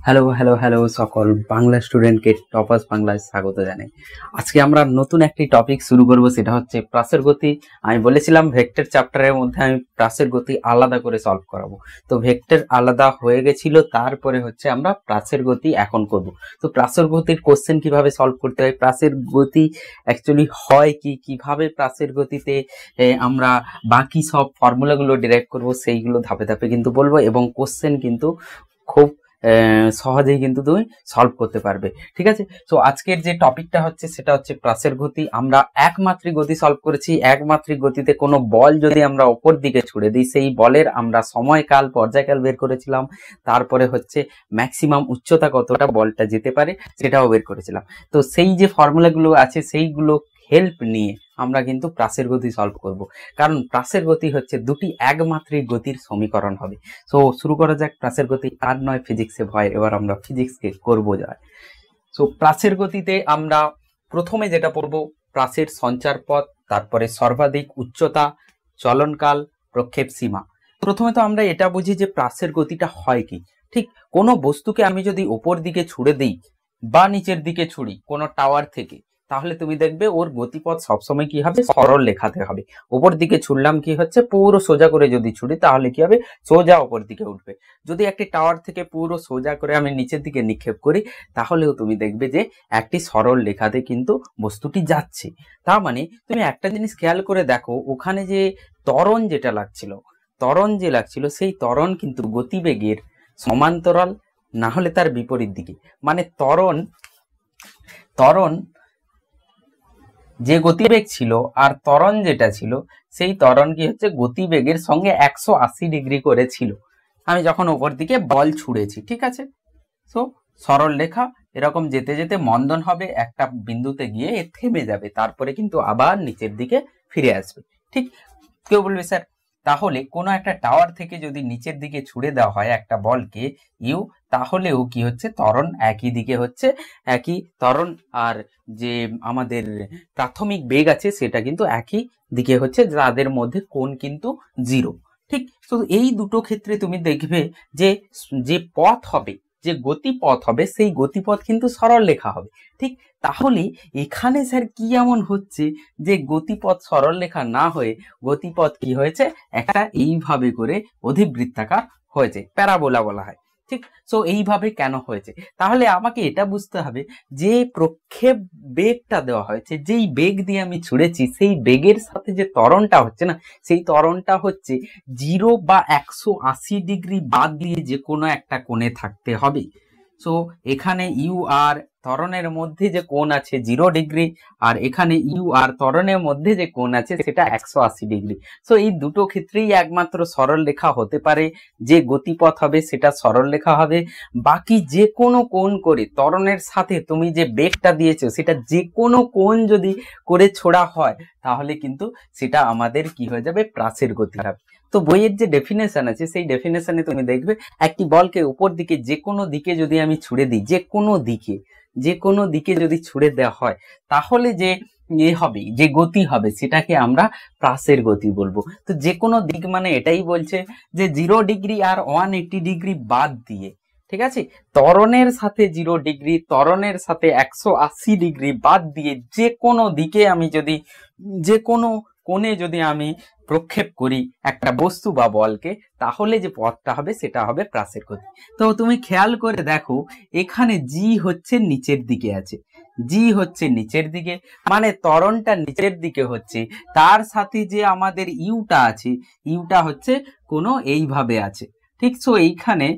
Hello hello hello সকল বাংলা স্টুডেন্টকে toppers বাংলায় স্বাগত জানাই। আজকে আমরা নতুন একটি টপিক শুরু করব, সেটা হচ্ছে প্রাসের গতি। আমি বলেছিলাম ভেক্টর চ্যাপ্টারের মধ্যে আমি প্রাসের গতি আলাদা করে সলভ করাবো, তো ভেক্টর আলাদা হয়ে গেছিল, তারপরে হচ্ছে আমরা প্রাসের গতি এখন করব। তো প্রাসের গতির কোশ্চেন কিভাবে সলভ করতে হয়, প্রাসের গতি অ্যাকচুয়ালি হয় কি, কিভাবে প্রাসের গতিতে আমরা বাকি সব ফর্মুলাগুলো ডিরাইভ করব, সেইগুলো ধাপে ধাপে কিন্তু বলবো, এবং কোশ্চেন কিন্তু খুব সহজেই কিন্তু তুমি সলভ করতে পারবে। ঠিক আছে, তো আজকের যে টপিকটা হচ্ছে সেটা হচ্ছে প্রাসের গতি। আমরা একমাত্রিক গতি সলভ করেছি। একমাত্রিক গতিতে কোনো বল যদি আমরা ওপর দিকে ছুড়ে দিই, সেই বলের আমরা সময়কাল পর্যায়কাল বের করেছিলাম, তারপরে হচ্ছে ম্যাক্সিমাম উচ্চতা কতটা বলটা যেতে পারে সেটাও বের করেছিলাম। তো সেই যে ফর্মুলাগুলো আছে সেইগুলো হেল্প নিয়ে আমরা কিন্তু প্রাসের গতি সলভ করব, কারণ প্রাসের গতি হচ্ছে দুটি একমাত্রিক গতির সমীকরণ হবে। সো শুরু করা যাক। প্রাসের গতি আর নয় ফিজিক্সে ভয়, এবার আমরা ফিজিক্সকে করবো যায়। সো প্রাসের গতিতে আমরা প্রথমে যেটা পড়বো, প্রাসের সঞ্চার পথ, তারপরে সর্বাধিক উচ্চতা, চলনকাল, প্রক্ষেপ সীমা। প্রথমে তো আমরা এটা বুঝি যে প্রাসের গতিটা হয় কি। ঠিক কোনো বস্তুকে আমি যদি ওপর দিকে ছুড়ে দিই বা নিচের দিকে ছুড়ি কোনো টাওয়ার থেকে, তাহলে তুমি দেখবে ওর গতিপথ সবসময় কি হবে, সরল লেখাতে হবে। ওপর দিকে ছুড়লাম কি হচ্ছে, পুরো সোজা করে যদি ছুড়ি তাহলে কি হবে, সোজা ওপর দিকে উঠবে। যদি একটি টাওয়ার থেকে পুরো সোজা করে আমি নিচের দিকে নিক্ষেপ করি, তাহলেও তুমি দেখবে যে একটি সরল লেখাতে কিন্তু বস্তুটি যাচ্ছে। তার মানে তুমি একটা জিনিস খেয়াল করে দেখো, ওখানে যে ত্বরণ যেটা লাগছিল, ত্বরণ যে লাগছিল, সেই ত্বরণ কিন্তু গতিবেগের সমান্তরাল, না হলে তার বিপরীত দিকে। মানে ত্বরণ যে গতিবেগ ছিল আর ত্বরণ যেটা ছিল, সেই ত্বরণ কি হচ্ছে গতিবেগের সঙ্গে 180 ডিগ্রি করে ছিল আমি যখন ওপর দিকে বল ছুঁড়েছি। ঠিক আছে, সো সরল রেখা এরকম যেতে যেতে মন্দন হবে, একটা বিন্দুতে গিয়ে থেমে যাবে, তারপরে কিন্তু আবার নিচের দিকে ফিরে আসবে। ঠিক, কেউ বলবে স্যার তাহলে কোনো একটা টাওয়ার থেকে যদি নিচের দিকে ছুড়ে দেওয়া হয় একটা বলকে ইউ, তাহলেও কি হচ্ছে, ত্বরণ একই দিকে হচ্ছে, একই ত্বরণ আর যে আমাদের প্রাথমিক বেগ আছে সেটা কিন্তু একই দিকে হচ্ছে, যাদের মধ্যে কোণ কিন্তু 0। ঠিক, তো এই দুটো ক্ষেত্রে তুমি দেখবে যে যে পথ হবে, যে গতিপথ হবে, সেই গতিপথ কিন্তু সরল লেখা হবে। ঠিক, তাহলে এখানে স্যার কি এমন হচ্ছে যে গতিপথ সরল লেখা না হয়ে গতিপথ কি হয়েছে, একটা এইভাবে করে অধিবৃত্তাকার হয়েছে, প্যারাবোলা বলা হয়। ঠিক, সো এইভাবে কেন হয়েছে, তাহলে আমাকে এটা বুঝতে হবে যে প্রক্ষেপ বেগটা দেওয়া হয়েছে, যেই বেগ দিয়ে আমি ছুঁড়েছি সেই বেগের সাথে যে ত্বরণটা হচ্ছে না, সেই ত্বরণটা হচ্ছে 0 বা 180 ডিগ্রি বাদ দিয়ে যে কোনো একটা কোণে থাকতে হবে। সো এখানে ইউ আর ত্বরণের মধ্যে যে কোণ আছে 0 ডিগ্রি, আর এখানে ইউ আর ত্বরণের মধ্যে যে কোণ আছে সেটা 180 ডিগ্রি। সো এই দুটো ক্ষেত্রেই একমাত্র সরল রেখা হতে পারে, যে গতিপথ হবে সেটা সরল রেখা হবে। বাকি যে কোনো কোণ করে ত্বরণের সাথে তুমি যে বেগটা দিয়েছো সেটা যে কোনো কোণ যদি করে ছোড়া হয়, তাহলে কিন্তু সেটা আমাদের কি হয়ে যাবে, প্রাসের গতি হবে। তো বইয়ের যে ডেফিনেশন আছে সেই ডেফিনেশনে তুমি দেখবে একটি বলকে উপর দিকে যে কোনো দিকে যদি আমি ছুড়ে দিই, যে কোনো দিকে যদি ছুড়ে দেওয়া হয়, তাহলে যে হবে, যে গতি হবে, সেটাকে আমরা প্রাসের গতি বলবো। তো যে কোনো দিক মানে এটাই বলছে যে 0 ডিগ্রি আর 180 ডিগ্রি বাদ দিয়ে, ঠিক আছে, ত্বরণের সাথে 0 ডিগ্রি, ত্বরণের সাথে 180 ডিগ্রি বাদ দিয়ে যে কোনো দিকে আমি যদি, যে কোনো কোণে যদি আমি প্রক্ষেপ করি একটা বস্তু বা বলকে, তাহলে যে পথটা হবে সেটা হবে প্রাসের গতি। তো তুমি খেয়াল করে দেখো, এখানে জি হচ্ছে নিচের দিকে আছে, জি হচ্ছে নিচের দিকে, মানে ত্বরণটা নিচের দিকে হচ্ছে, তার সাথে যে আমাদের ইউটা আছে, ইউটা হচ্ছে কোনো এইভাবে আছে। ঠিক, সো এইখানে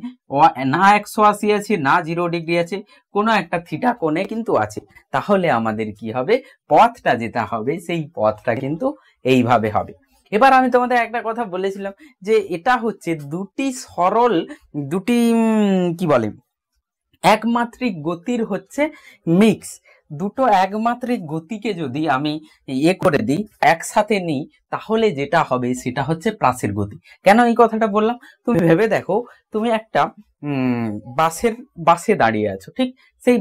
না 180 আছে না 0 ডিগ্রি আছে, কোনো একটা থিটা কোণে কিন্তু আছে। তাহলে আমাদের কি হবে, পথটা যেটা হবে সেই পথটা কিন্তু এইভাবে হবে। এবার আমি তোমাদের একটা কথা বলেছিলাম যে এটা হচ্ছে দুটি কি বলে, একমাত্রিক গতির হচ্ছে মিক্স। দুটো একমাত্রিক গতিকে যদি আমি করে দিই, একসাথে নিই, তাহলে যেটা হবে সেটা হচ্ছে প্রাসের গতি। কেন এই কথাটা বললাম, তুমি ভেবে দেখো, তুমি একটা বাসে দাঁড়িয়ে আছো। ঠিক, সেই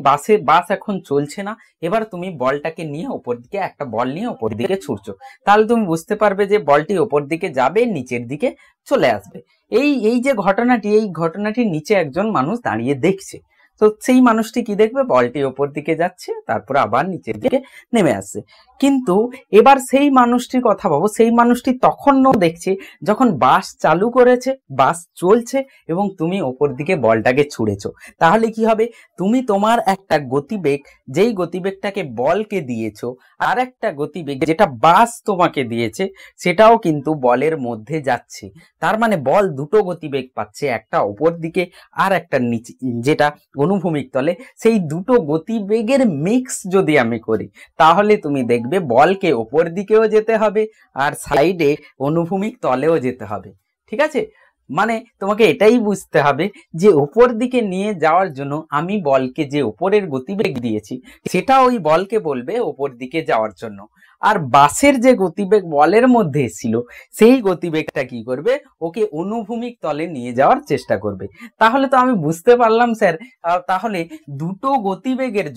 বাস এখন চলছে না, এবার তুমি বলটাকে নিয়ে ওপর দিকে, একটা বল নিয়ে ওপর দিকে ছুটছো, তাহলে তুমি বুঝতে পারবে যে বলটি ওপর দিকে যাবে, নিচের দিকে চলে আসবে। এই যে ঘটনাটি, এই ঘটনাটির নিচে একজন মানুষ দাঁড়িয়ে দেখছে। তো সেই মানুষটি কি দেখবে, বলটি ওপর দিকে যাচ্ছে তারপর আবার নিচের দিকে নেমে আসছে। কিন্তু এবার সেই মানুষটির কথা ভাবো, সেই মানুষটি তখনও দেখছে যখন বাস চালু করেছে, বাস চলছে এবং তুমি ওপর দিকে বলটাকে ছুঁড়েছো। তাহলে কি হবে, তুমি তোমার একটা গতিবেগ, যেই গতিবেগটাকে বলকে দিয়েছো, আর একটা গতিবেগ যেটা বাস তোমাকে দিয়েছে, সেটাও কিন্তু বলের মধ্যে যাচ্ছে। তার মানে বল দুটো গতিবেগ পাচ্ছে, একটা ওপর দিকে আর একটা নিচে, যেটা অনুভূমিক তলে। সেই দুটো গতিবেগের মিক্স যদি আমি করি, তাহলে তুমি দেখবে বলকে ওপর দিকেও যেতে হবে আর সাইডে অনুভূমিক তলেও যেতে হবে। ঠিক আছে, মানে তোমাকে এটাই বুঝতে হবে যে ওপর দিকে নিয়ে যাওয়ার জন্য আমি বলকে যে উপরের গতিবেগ দিয়েছি, সেটা ওই বলকে বলবে ওপর দিকে যাওয়ার জন্য। আর বাসের যে গতিবেগ বলের মধ্যে ছিল, সেই গতিবেগটা কি করবে, ওকে অনুভূমিক তলে নিয়ে যাওয়ার চেষ্টা করবে। তাহলে তো আমি বুঝতে পারলাম স্যার, তাহলে দুটো গতিবেগের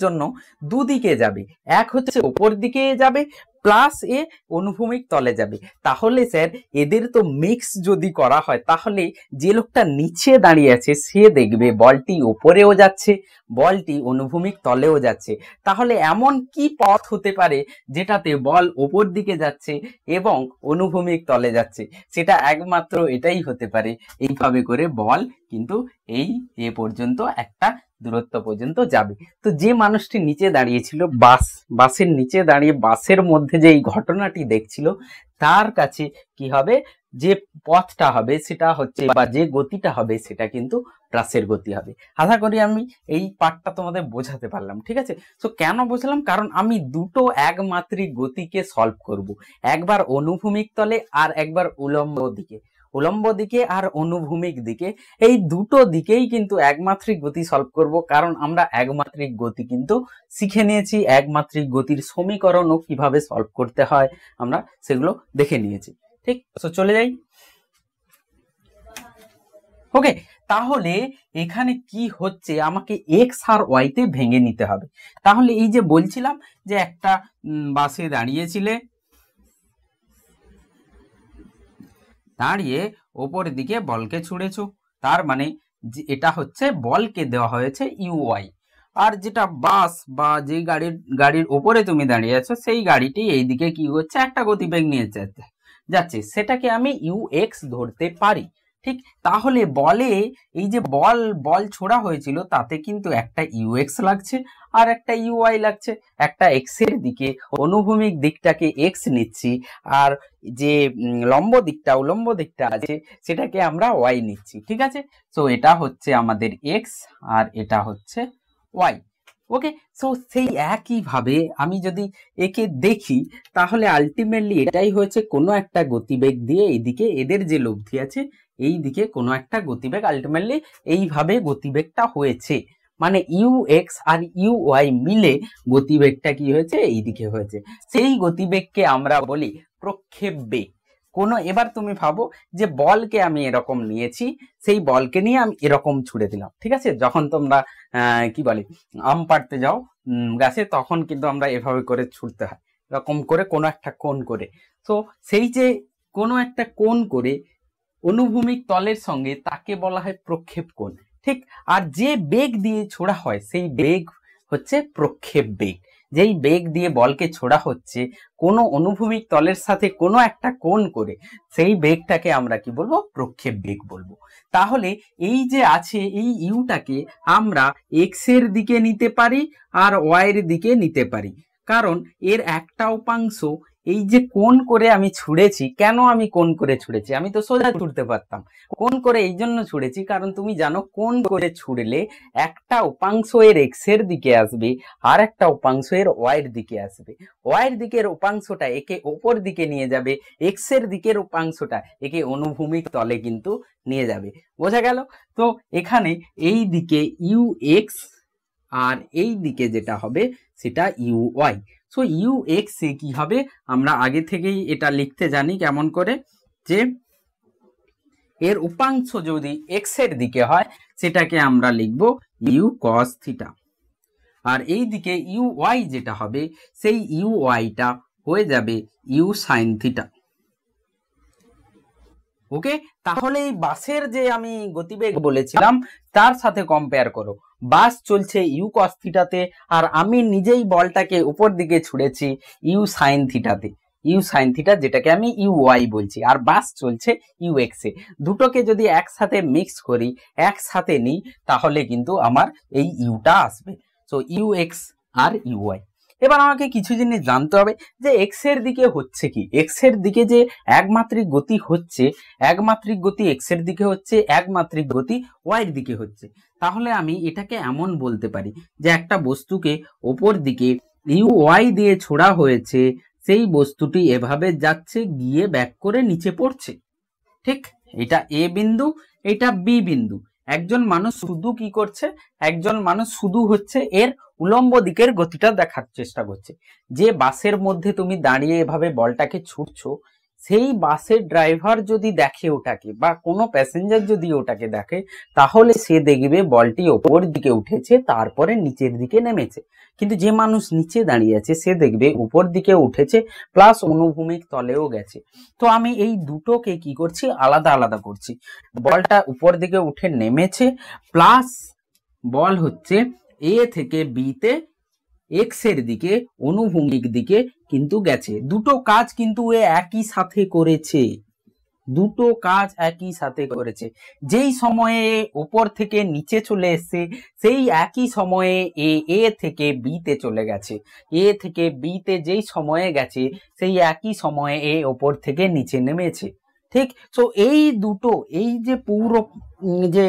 জন্য দুদিকে যাবে, এক হচ্ছে ওপর দিকে যাবে প্লাস এ অনুভূমিক তলে যাবে। তাহলে স্যার এদের তো মিক্স যদি করা হয়, তাহলে যে লোকটা নিচে দাঁড়িয়ে আছে সে দেখবে বলটি ওপরেও যাচ্ছে, বলটি অনুভূমিক তলেও যাচ্ছে। তাহলে এমন কি পথ হতে পারে যেটাতে বল ওপর দিকে যাচ্ছে এবং অনুভূমিক তলে যাচ্ছে? সেটা একমাত্র এটাই হতে পারে, এইভাবে করে বল কিন্তু এই এ পর্যন্ত একটা দূরত্ব পর্যন্ত যাবে। তো যে মানুষটি নিচে দাঁড়িয়েছিল, বাসের নিচে দাঁড়িয়ে বাসের মধ্যে যে এই ঘটনাটি দেখছিল, তার কাছে কি হবে, যে পথটা হবে সেটা হচ্ছে, বা যে গতিটা হবে সেটা কিন্তু বাসের গতি হবে। আশা করি আমি এই পার্টটা তোমাদের বোঝাতে পারলাম। ঠিক আছে, তো কেন বোঝালাম, কারণ আমি দুটো একমাত্রিক গতিকে সলভ করব, একবার অনুভূমিক তলে আর একবার উলম্ব দিকে আর অনুভূমিক দিকে। এই দুটো দিকেই কিন্তু একমাত্রিক গতি সলভ করব, কারণ আমরা একমাত্রিক গতি কিন্তু শিখে নিয়েছি, একমাত্রিক গতির সমীকরণও কিভাবে সলভ করতে হয় আমরা সেগুলো দেখে নিয়েছি। ঠিক, তো চলে যাই। ওকে, তাহলে এখানে কি হচ্ছে, আমাকে এক্স আর ওয়াই তে ভেঙে নিতে হবে। তাহলে এই যে বলছিলাম যে একটা বাসে দাঁড়িয়ে ওপর দিকে বলকে ছুঁড়েছো, তার মানে এটা হচ্ছে বলকে দেওয়া হয়েছে ইউআই। আর যেটা বাস বা যে গাড়ির ওপরে তুমি দাঁড়িয়ে আছো, সেই গাড়িটি এইদিকে কি হচ্ছে, একটা গতিবেগ নিয়ে যাচ্ছে, সেটাকে আমি ইউএক্স ধরতে পারি। ঠিক, তাহলে বলে এই যে বল ছোড়া হয়েছিল, তাতে কিন্তু একটা ইউএক্স লাগছে আর একটা ইউআই লাগছে। একটা এক্স এর দিকে অনুভূমিক দিকটাকে এক্স নিচ্ছি, আর যে উলম্ব দিকটা আছে সেটাকে আমরা ওয়াই নিচ্ছি। ঠিক আছে, তো এটা হচ্ছে আমাদের এক্স আর এটা হচ্ছে ওয়াই। ওকে, সো সেই একইভাবে আমি যদি একে দেখি, তাহলে আলটিমেটলি এটাই হয়েছে, কোনো একটা গতিবেগ দিয়ে এইদিকে এদের যে লব্ধি আছে, এই দিকে কোনো একটা গতিবেগ, আলটিমেটলি এইভাবে গতিবেগটা হয়েছে। মানে ইউ এক্স আর ইউ ওয়াই মিলে গতিবেগটা কি হয়েছে, এইদিকে হয়েছে। সেই গতিবেগকে আমরা বলি প্রক্ষেপ বেগ। এবার তুমি ভাবো যে বলকে আমি এরকম নিয়েছি, সেই বলকে নিয়ে আমি এরকম ছুড়ে দিলাম। ঠিক আছে, যখন তোমরা কি বলে আম পাড়তে যাও গাছে, তখন কিন্তু আমরা এভাবে করে ছুটতে হয়, এরকম করে কোনো একটা কোণ করে। তো সেই যে কোনো একটা কোণ করে অনুভূমিক তলের সঙ্গে, তাকে বলা হয় প্রক্ষেপ কোণ। ঠিক, আর যে বেগ দিয়ে ছোড়া হয় সেই বেগ হচ্ছে প্রক্ষেপ বেগ। যেই বেগ দিয়ে বলকে ছোড়া হচ্ছে কোনো অনুভূমিক তলের সাথে কোনো একটা কোণ করে, সেই বেগটাকে আমরা কি বলবো, প্রক্ষেপ বেগ বলবো। তাহলে এই যে আছে, এই ইউটাকে আমরা এক্স এর দিকে নিতে পারি আর ওয়াই এর দিকে নিতে পারি, কারণ এর একটা উপাংশ এই যে কোণ করে আমি ছুঁড়েছি। কেন আমি কোণ করে ছুঁড়েছি, আমি তো সোজা ছুঁড়তে পারতাম। কোণ করে এই জন্য ছুঁড়েছি কারণ তুমি জানো কোণ করে ছুঁড়লে একটা উপাংশ এর এক্স এর দিকে আসবে আর একটা উপাংশ এর ওয়াই এর দিকে আসবে। ওয়াই এর দিকের উপাংশটা একে ওপর দিকে নিয়ে যাবে, এক্স এর দিকের উপাংশটা একে অনুভূমিক তলে কিন্তু নিয়ে যাবে। বোঝা গেল? তো এখানে এই দিকে ইউ এক্স আর এই দিকে যেটা হবে সেটা u y. So u x a কি হবে, আমরা আগে থেকেই এটা লিখতে জানি কেমন করে, যে এর উপাংশ যদি এক্স এর দিকে হয় সেটাকে আমরা লিখব ইউ কস থিটা, আর এই দিকে ইউ ওয়াই যেটা হবে সেই ইউ ওয়াইটা হয়ে যাবে ইউ সাইন থিটা। ওকে, তাহলে এই বাসের যে আমি গতিবেগ বলেছিলাম তার সাথে কম্পেয়ার করো। বাস চলছে ইউ কস থিটাতে, আর আমি নিজেই বলটাকে উপর দিকে ছুড়েছি ইউ সাইন থিটাতে, ইউ সাইন থিটা যেটাকে আমি ইউ ওয়াই বলছি, আর বাস চলছে ইউ এক্স এ। দুটোকে যদি একসাথে মিক্স করি, একসাথে নিই, তাহলে কিন্তু আমার এই ইউটা আসবে। সো ইউ এক্স আর ইউ ওয়াই। এবার আমাকে কিছু জিনিস জানতে হবে যে এক্স এর দিকে হচ্ছে কি, এক্স এর দিকে যে একমাত্রিক গতি হচ্ছে, একমাত্রিক গতি এক্স এর দিকে হচ্ছে, একমাত্রিক গতি ওয়াই এর দিকে হচ্ছে। তাহলে আমি এটাকে এমন বলতে পারি যে একটা বস্তুকে ওপর দিকে ইউ ওয়াই দিয়ে ছোড়া হয়েছে, সেই বস্তুটি এভাবে যাচ্ছে, গিয়ে ব্যাক করে নিচে পড়ছে। ঠিক, এটা এ বিন্দু, এটা বি বিন্দু। একজন মানুষ শুধু কি করছে, একজন মানুষ শুধু হচ্ছে এর উলম্ব দিকের গতিটা দেখার চেষ্টা করছে। যে বাসের মধ্যে তুমি দাঁড়িয়ে এভাবে বলটাকে ছুটছো, সেই বাসের ড্রাইভার যদি দেখে ওটাকে, বা কোনো প্যাসেঞ্জার যদি ওটাকে দেখে, তাহলে সে দেখবে বলটি ওপর দিকে উঠেছে, তারপরে নিচের দিকে নেমেছে। কিন্তু যে মানুষ নিচে দাঁড়িয়ে আছে সে দেখবে উপর দিকে উঠেছে, প্লাস অনুভূমিক তলেও গেছে। তো আমি এই দুটোকে কি করছি, আলাদা আলাদা করছি। বলটা উপর দিকে উঠে নেমেছে, প্লাস বল হচ্ছে এ থেকে বি তে এক্স এর দিকে অনুভূমিক দিকে কিন্তু গেছে। দুটো কাজ কিন্তু এ একই সাথে করেছে, দুটো কাজ একই সাথে করেছে। যেই সময়ে উপর থেকে নিচে চলে এসছে, সেই একই সময়ে এ থেকে বি তে চলে গেছে। এ থেকে বি তে যেই সময়ে গেছে, সেই একই সময়ে এ উপর থেকে নিচে নেমেছে। ঠিক, তো এই দুটো, এই যে পুরো যে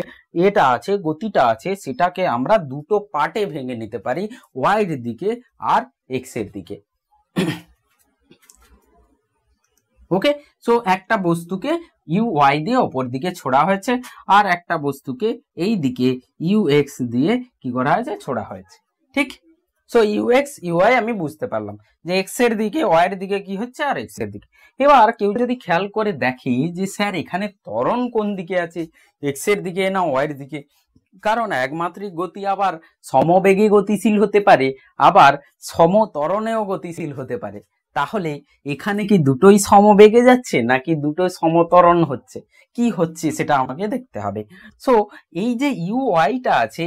এটা আছে, গতিটা আছে, সেটাকে আমরা দুটো পার্টে ভেঙে নিতে পারি, ওয়াই এর দিকে আর এক্স এর দিকে। ওকে, সো একটা বস্তুকে ইউ ওয়াই দিয়ে ওপর দিকে ছোড়া হয়েছে, আর একটা বস্তুকে এই দিকে ইউ এক্স দিয়ে কি করা হয়েছে, ছোড়া হয়েছে। ঠিক, so u x u y আমি বুঝতে পারলাম যে এক্স এর দিকে ওয়াই এর দিকে কি হচ্ছে আর এক্স এর দিকে। এবার কেউ যদি খেয়াল করে দেখি যে স্যার এখানে ত্বরণ কোন দিকে আছে, এক্স এর দিকে না ওয়াই এর দিকে, কারণ একমাত্রিক গতি আবার সমবেগে গতিশীল হতে পারে, আবার সমত্বরণেও গতিশীল হতে পারে। তাহলে এখানে কি দুটোই সমবেগে যাচ্ছে নাকি দুটোই সমত্বরণ হচ্ছে, কি হচ্ছে সেটা আমাকে দেখতে হবে। সো এই যে ইউ ওয়াইটা আছে,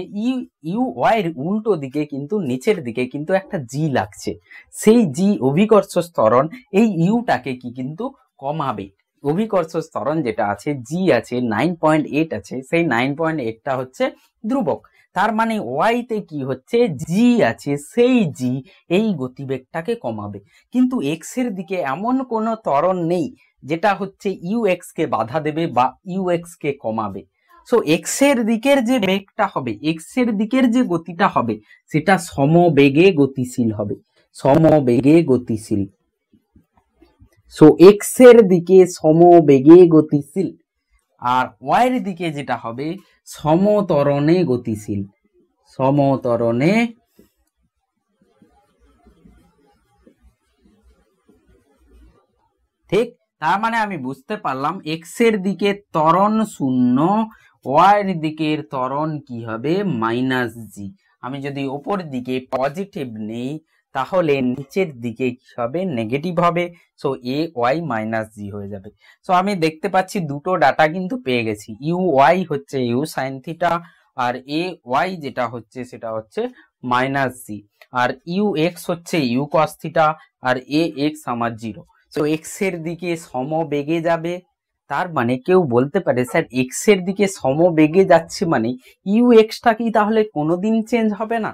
ইউ ওয়াই এর উল্টো দিকে কিন্তু নিচের দিকে কিন্তু একটা জি লাগছে, সেই জি অভিকর্ষ ত্বরণ এই ইউটাকে কি কিন্তু কমাবে। অভিকর্ষ ত্বরণ যেটা আছে, জি আছে 9.8 আছে, সেই 9.8টা হচ্ছে ধ্রুবক। তার মানে ওয়াই তে কি হচ্ছে, জি আছে, সেই জি এই গতিবেগটাকে কমাবে। কিন্তু এক্স এর দিকে এমন কোনো ত্বরণ নেই যেটা হচ্ছে ইউ এক্স কে বাধা দেবে বা ইউ এক্স কে কমাবে। সো এক্স এর দিকের যে বেগটা হবে, এক্স এর দিকের যে গতিটা হবে, সেটা সমবেগে গতিশীল হবে, সমবেগে গতিশীল। সো এক্স এর দিকে সমবেগে গতিশীল, আর ওয়াই এর দিকে যেটা হবে সমত্বরণে গতিশীল, সমত্বরণে। ঠিক, তার মানে আমি বুঝতে পারলাম এক্স এর দিকে ত্বরণ শূন্য, ওয়াই এর দিকের ত্বরণ কি হবে, মাইনাস জি। আমি যদি ওপর দিকে পজিটিভ নেই, তাহলে নিচের দিকে কি হবে, নেগেটিভ হবে। সো এ ওয়াই মাইনাস জি হয়ে যাবে। সো আমি দেখতে পাচ্ছি দুটো ডাটা কিন্তু পেয়ে গেছি, ইউ ওয়াই হচ্ছে ইউ সাইন থিটা, আর এ ওয়াই যেটা হচ্ছে সেটা হচ্ছে মাইনাস জি, আর ইউ এক্স হচ্ছে ইউ কস থিটা, আর এ এক্স আমার 0। তো এক্স এর দিকে সমবেগে যাবে, তার মানে কেউ বলতে পারে স্যার এক্স এর দিকে সমবেগে যাচ্ছে মানে ইউ এক্সটা কি তাহলে কোনোদিন চেঞ্জ হবে না?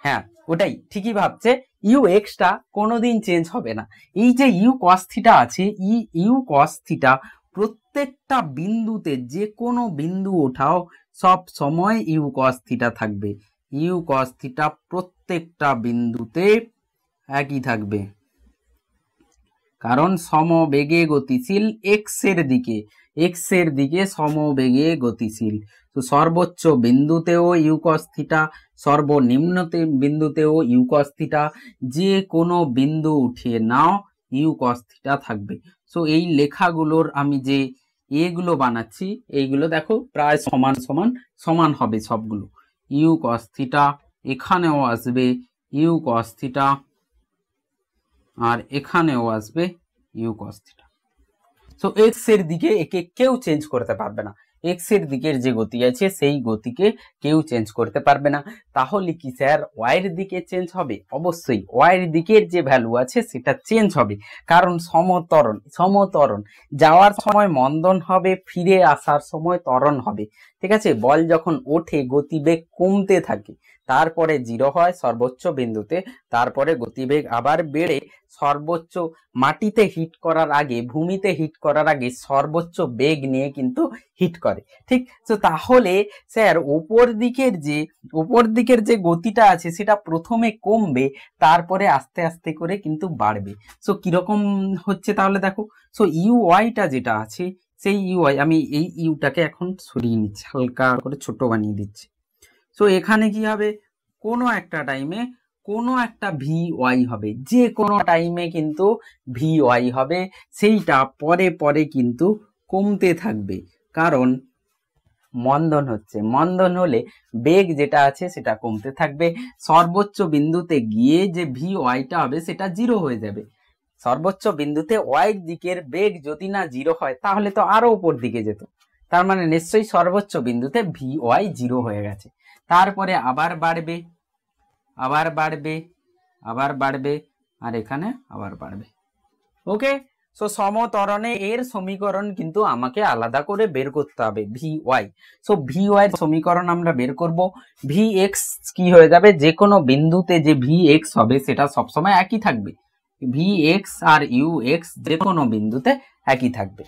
হ্যাঁ, ওটাই ঠিকই ভাবছে, ইউ এক্সটা কোনোদিন চেঞ্জ হবে না। এই যে ইউ কস থিটা আছে, ইউ কস থিটা প্রত্যেকটা বিন্দুতে, যে কোনো বিন্দু ওঠাও সব সময় ইউ কস থিটা থাকবে, ইউ কস থিটা প্রত্যেকটা বিন্দুতে একই থাকবে, কারণ সমবেগে গতিশীল এক্স এর দিকে, এক্স এর দিকে সমবেগে গতিশীল। তো সর্বোচ্চ বিন্দুতেও ইউ কস থিটা, সর্বনিম্ন বিন্দুতেও ইউ কস থিটা, যে কোনো বিন্দু উঠিয়ে নাও ইউ কস থিটা থাকবে। সো এই লেখাগুলোর আমি যে এগুলো বানাচ্ছি, এইগুলো দেখো প্রায় সমান সমান সমান হবে সবগুলো। ইউ কস থিটা এখানেও আসবে ইউ কস থিটা, আর এখানেও আসবে u cos theta. So x এর দিকে একে কেউ চেঞ্জ করতে পারবে না, এক্স এর দিকের যে গতি আছে সেই গতিকে কেউ চেঞ্জ করতে পারবে না। তাহলে কি স্যার ওয়াই এর দিকে চেঞ্জ হবে? অবশ্যই ওয়াই এর দিকের যে ভ্যালু আছে সেটা চেঞ্জ হবে, কারণ সমত্বরণ যাওয়ার সময় মন্দন হবে, ফিরে আসার সময় ত্বরণ হবে। ঠিক আছে, বল যখন ওঠে গতিবেগ কমতে থাকে, তারপরে 0 হয় সর্বোচ্চ বিন্দুতে, তারপরে গতিবেগ আবার বেড়ে সর্বোচ্চ মাটিতে হিট করার আগে, ভূমিতে হিট করার আগে সর্বোচ্চ বেগ নিয়ে কিন্তু হিট করে। ঠিক, তো তাহলে স্যার উপর দিকের যে গতিটা আছে সেটা প্রথমে কমবে, তারপরে আস্তে আস্তে করে কিন্তু বাড়বে। সো কিরকম হচ্ছে তাহলে দেখো, সো ইউ ওয়াইটা যেটা আছে সেই ইউ ওয়াই, আমি এই ইউটাকে এখন সরিয়ে নিচ্ছি, হালকা করে ছোট বানিয়ে দিচ্ছি। সো এখানে কি হবে, কোনো একটা টাইমে কোনো একটা ভি ওয়াই হবে, যে কোনো টাইমে কিন্তু ভি ওয়াই হবে, সেইটা পরে পরে কিন্তু কমতে থাকবে, কারণ মন্দন হচ্ছে, মন্দন হলে বেগ যেটা আছে সেটা কমতে থাকবে। সর্বোচ্চ বিন্দুতে গিয়ে যে ভি ওয়াইটা হবে সেটা 0 হয়ে যাবে। সর্বোচ্চ বিন্দুতে ওয়াই দিকের বেগ যদি না 0 হয় তাহলে তো আরো উপর দিকে যেত, তার মানে নিশ্চয়ই সর্বোচ্চ বিন্দুতে ভি ওয়াই 0 হয়ে গেছে। তারপরে আবার বাড়বে, আবার বাড়বে, আবার বাড়বে, আর এখানে আবার বাড়বে। ওকে, সো সমত্বরণে এর সমীকরণ কিন্তু আমাকে আলাদা করে বের করতে হবে, v y. So v y এর সমীকরণ আমরা বের করব, ভি এক্স কি হয়ে যাবে, যে কোনো বিন্দুতে যে ভি এক্স হবে সেটা সবসময় একই থাকবে, ভি এক্স আর ইউ এক্স যে কোনো বিন্দুতে একই থাকবে।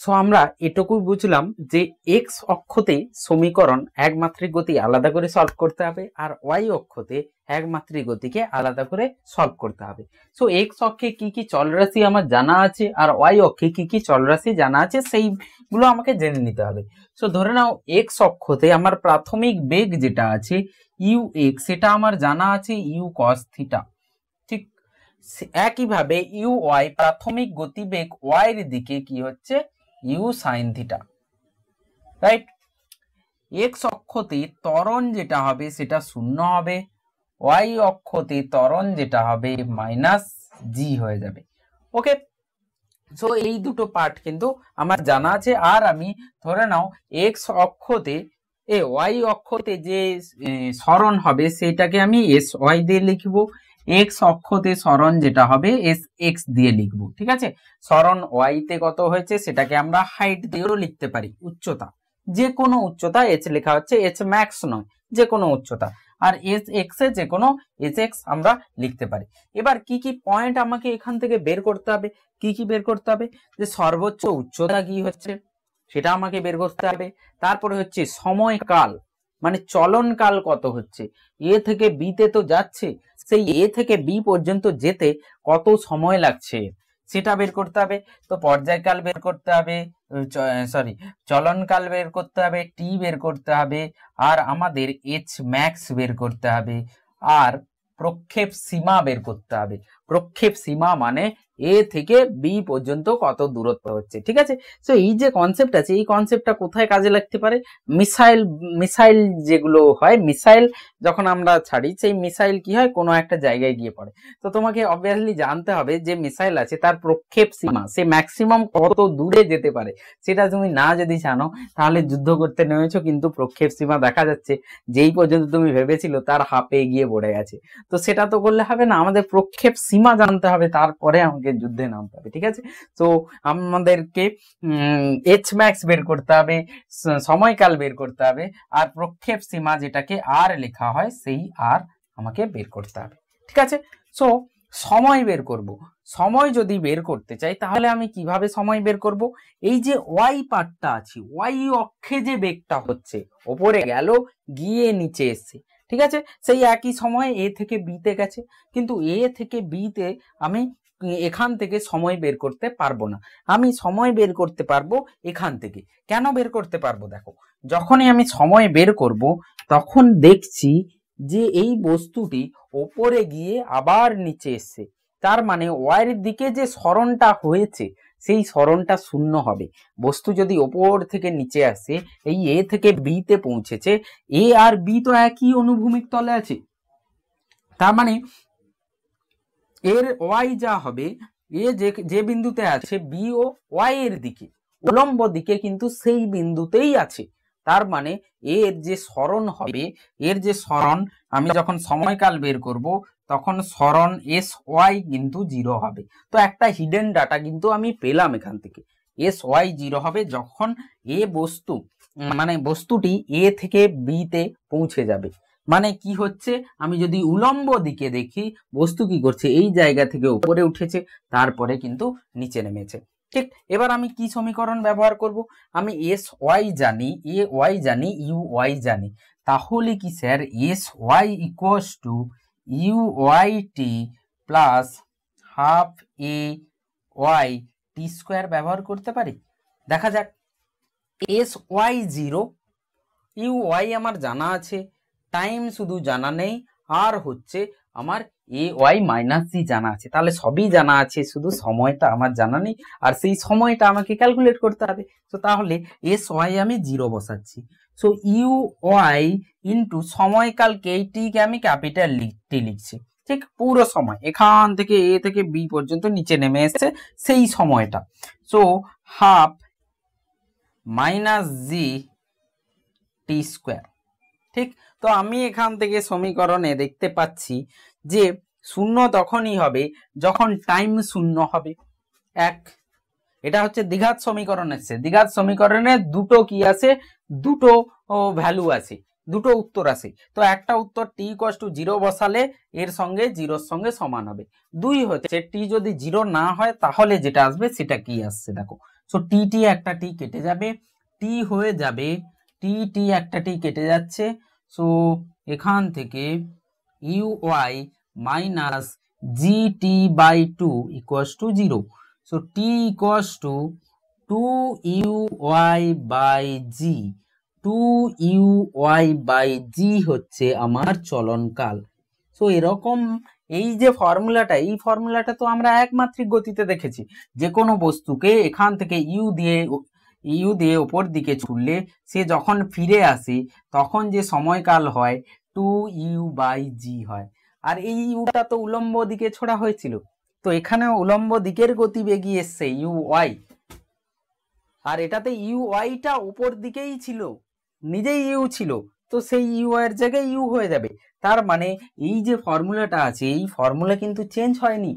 সো আমরা এটুকুই বুঝলাম যে এক্স অক্ষতে সমীকরণ একমাত্রিক গতি আলাদা করে সলভ করতে হবে, আর ওয়াই অক্ষতে একমাত্রিক গতিকে আলাদা করে সলভ করতে হবে। সো এক্স অক্ষে কি কি চলরাশি আমার জানা আছে আর ওয়াই অক্ষে কি কি চলরাশি জানা আছে সেইগুলো আমাকে জেনে নিতে হবে। সো ধরে নাও এক্স অক্ষতে আমার প্রাথমিক বেগ যেটা আছে ইউ এক্স, সেটা আমার জানা আছে ইউ কস থিটা। ঠিক একইভাবে ইউ ওয়াই প্রাথমিক গতিবেগ ওয়াই এর দিকে কি হচ্ছে, u sine theta, right. X অক্ষতে ত্বরণ যেটা হবে সেটা 0 হবে, ওয়াই অক্ষতে ত্বরণ যেটা হবে মাইনাস জি হয়ে যাবে। ওকে, সো এই দুটো পার্ট কিন্তু আমার জানা আছে। আর আমি ধরে নাও এক্স অক্ষতে ওয়াই অক্ষতে যে সরণ হবে সেটাকে আমি এস ওয়াই দিয়ে লিখবো, এক্স অক্ষতে সরণ যেটা হবে এস এক্স দিয়ে লিখবো। ঠিক আছে, সরণ ওয়াই তে কত হয়েছে সেটাকে আমরা হাইট দিয়েও লিখতে পারি, উচ্চতা, যে কোনো উচ্চতা, এচ লেখা হচ্ছে, এচ ম্যাক্স নয়, যে কোনো উচ্চতা, আর এস এক্স এ যে কোনো এস এক্স আমরা লিখতে পারি। এবার কি কি পয়েন্ট আমাকে এখান থেকে বের করতে হবে, কি কি বের করতে হবে, যে সর্বোচ্চ উচ্চতা কি হচ্ছে সেটা আমাকে বের করতে হবে, তারপরে হচ্ছে সময়কাল, মানে চলন কাল কত হচ্ছে, এ থেকে বি তে তো যাচ্ছে, সেই এ থেকে বি পর্যন্ত যেতে কত সময় লাগছে সেটা বের করতে হবে। তো পর্যায়কাল বের করতে হবে, চলনকাল বের করতে হবে, টি বের করতে হবে, আর আমাদের এইচ ম্যাক্স বের করতে হবে, আর প্রক্ষেপ সীমা বের করতে হবে। প্রক্ষেপ সীমা মানে এ থেকে বি পর্যন্ত কত দূরত্ব হচ্ছে। ঠিক আছে, তো এই যে কনসেপ্ট আছে, এই কনসেপ্টটা কোথায় কাজে লাগতে পারে, মিসাইল যেগুলো হয়, মিসাইল যখন আমরা ছাড়ি, সেই মিসাইল কি হয়, কোনো একটা জায়গায় গিয়ে পড়ে। তো তোমাকে অবভিয়াসলি জানতে হবে যে মিসাইল আছে তার প্রক্ষেপ সীমা, সে ম্যাক্সিমাম কত দূরে যেতে পারে, সেটা তুমি না যদি জানো তাহলে যুদ্ধ করতে নেমেছো কিন্তু প্রক্ষেপ সীমা দেখা যাচ্ছে যেই পর্যন্ত তুমি ভেবেছিল তার হাফে গিয়ে পড়ে গেছে। তো সেটা তো করলে হবে না, আমাদের প্রক্ষেপ সীমা জানতে হবে, তারপরে আমাকে যুদ্ধে নামতে হবে। ঠিক আছে, তো আমাদেরকে এইচ ম্যাক্স বের করতে হবে, সময়কাল বের করতে হবে, আর প্রক্ষেপ সীমা যেটাকে আর লেখা হয় সেই আর আমাকে বের করতে হবে। ঠিক আছে, সো সময় বের করব, সময় যদি বের করতে চাই তাহলে আমি কিভাবে সময় বের করব, এই যে ওয়াই পার্টটা আছে, ওয়াই অক্ষে যে বেগটা হচ্ছে, ওপরে গেল গিয়ে নিচে এসছে, ঠিক আছে, সেই একই সময় এ থেকে বি তে গেছে, কিন্তু এ থেকে বি তে আমি এখান থেকে সময় বের করতে পারবো না, আমি সময় বের করতে পারবো এখান থেকে। কেন বের করতে পারবো, দেখো যখনই আমি সময় বের করব তখন দেখছি যে এই বস্তুটি ওপরে গিয়ে আবার নিচে এসছে, তার মানে ওয়াইয়ের দিকে যে সরণটা হয়েছে সেই সরণটা 0 হবে। বস্তু যদি ওপর থেকে নিচে আসে, এই এ থেকে বি তে পৌঁছেছে, এ আর বি তো একই অনুভূমিক তলে আছে, তার মানে এর ওয়াই যা হবে এ যে বিন্দুতে আছে বি ও ওয়াই এর দিকে, উলম্ব দিকে কিন্তু সেই বিন্দুতেই আছে। তার মানে এর যে সরণ হবে, এর যে সরণ আমি যখন সময়কাল বের করব তখন সরণ এস ওয়াই কিন্তু 0 হবে। তো একটা হিডেন ডাটা কিন্তু আমি পেলাম এখান থেকে, এস ওয়াই 0 হবে যখন এ বস্তু মানে বস্তুটি এ থেকে বি তে পৌঁছে যাবে। মানে কি হচ্ছে, আমি যদি উলম্ব দিকে দেখি বস্তু কি করছে, এই জায়গা থেকে উপরে উঠেছে তারপরে কিন্তু নিচে নেমেছে। ঠিক, এবার আমি কি সমীকরণ ব্যবহার করব, আমি এস ওয়াই জানি, এ ওয়াই জানি, ইউ ওয়াই জানি, তাহলে কি sir s y equals to u y t plus half a y t square ব্যবহার করতে পারি। দেখা যাক, এস ওয়াই 0, ইউ ওয়াই আমার জানা আছে, টাইম শুধু জানা নেই, আর হচ্ছে আমার এ ওয়াই মাইনাস জি জানা আছে। তাহলে সবই জানা আছে, শুধু সময়টা আমার জানা নেই, আর সেই সময়টা আমাকে ক্যালকুলেট করতে হবে। তো তাহলে এস ওয়াই আমি 0 বসাচ্ছি। সো ইউ ওয়াই ইন্টু সময়কালকে এই টিকে আমি ক্যাপিটাল টি লিখছি। ঠিক, পুরো সময় এখান থেকে এ থেকে বি পর্যন্ত নিচে নেমে এসছে সেই সময়টা। সো হাফ মাইনাস জি টি স্কোয়ার। ঠিক, তো আমি এখান থেকে সমীকরণে দেখতে পাচ্ছি যে শূন্য তখনই হবে যখন টাইম শূন্য হবে। এক, এটা হচ্ছে দ্বিঘাত সমীকরণ এসছে, দ্বিঘাত সমীকরণে দুটো কি আছে, দুটো ভ্যালু আছে, দুটো উত্তর আছে। তো একটা উত্তর টি ইকুয়ালস টু 0 বসালে এর সঙ্গে 0-র সঙ্গে সমান হবে। দুই হচ্ছে টি যদি 0 না হয় তাহলে যেটা আসবে সেটা কি আসছে দেখো। সো টি টি একটা টি কেটে যাবে, টি হয়ে যাবে টি টি একটা টি কেটে যাচ্ছে। সো এখান থেকে u y minus g t by 2 equals to 0। So t equals to 2uy by g, 2uy by g হচ্ছে আমার চলনকাল। সো এরকম এই যে ফর্মুলাটা, এই ফর্মুলাটা তো আমরা একমাত্রিক গতিতে দেখেছি। যে কোনো বস্তুকে এখান থেকে ইউ দিয়ে উপর দিকে ছুড়লে সে যখন ফিরে আসে তখন যে সময়কাল হয় 2u বাই জি হয়। আর এই ইউটা তো উলম্ব দিকে ছোড়া হয়েছিল, তো এখানে উলম্ব দিকের গতিবেগই এসছে ইউ ওয়াই, আর এটাতে ইউ ওয়াইটা উপর দিকেই ছিল, নিজেই ইউ ছিল, তো সেই ইউ এর জায়গায় ইউ হয়ে যাবে। তার মানে এই যে ফর্মুলাটা আছে এই ফর্মুলা কিন্তু চেঞ্জ হয়নি।